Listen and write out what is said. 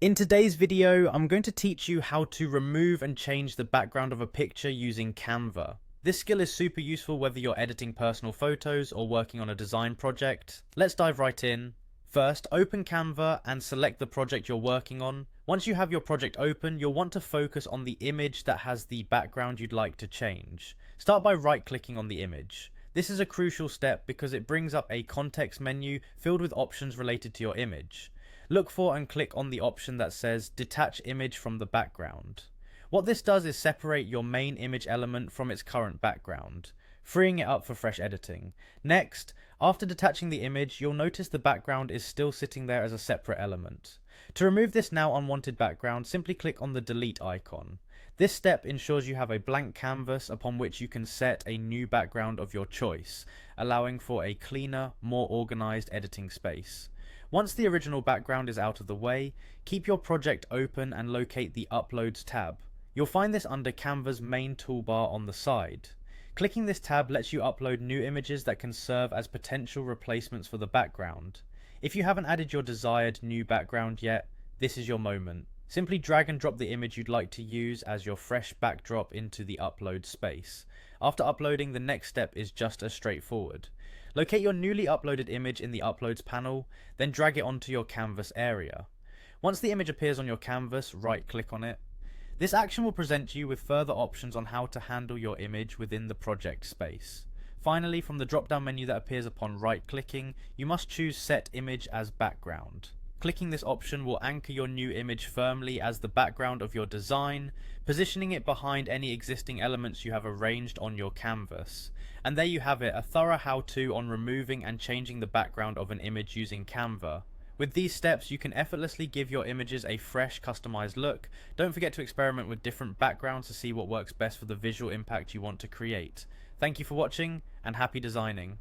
In today's video, I'm going to teach you how to remove and change the background of a picture using Canva. This skill is super useful whether you're editing personal photos or working on a design project. Let's dive right in. First, open Canva and select the project you're working on. Once you have your project open, you'll want to focus on the image that has the background you'd like to change. Start by right-clicking on the image. This is a crucial step because it brings up a context menu filled with options related to your image. Look for and click on the option that says Detach Image from the background. What this does is separate your main image element from its current background, freeing it up for fresh editing. Next, after detaching the image, you'll notice the background is still sitting there as a separate element. To remove this now unwanted background, simply click on the delete icon. This step ensures you have a blank canvas upon which you can set a new background of your choice, allowing for a cleaner, more organized editing space. Once the original background is out of the way, keep your project open and locate the Uploads tab. You'll find this under Canva's main toolbar on the side. Clicking this tab lets you upload new images that can serve as potential replacements for the background. If you haven't added your desired new background yet, this is your moment. Simply drag and drop the image you'd like to use as your fresh backdrop into the upload space. After uploading, the next step is just as straightforward. Locate your newly uploaded image in the Uploads panel, then drag it onto your canvas area. Once the image appears on your canvas, right-click on it. This action will present you with further options on how to handle your image within the project space. Finally, from the drop-down menu that appears upon right-clicking, you must choose Set Image as Background. Clicking this option will anchor your new image firmly as the background of your design, positioning it behind any existing elements you have arranged on your canvas. And there you have it, a thorough how-to on removing and changing the background of an image using Canva. With these steps, you can effortlessly give your images a fresh, customized look. Don't forget to experiment with different backgrounds to see what works best for the visual impact you want to create. Thank you for watching, and happy designing.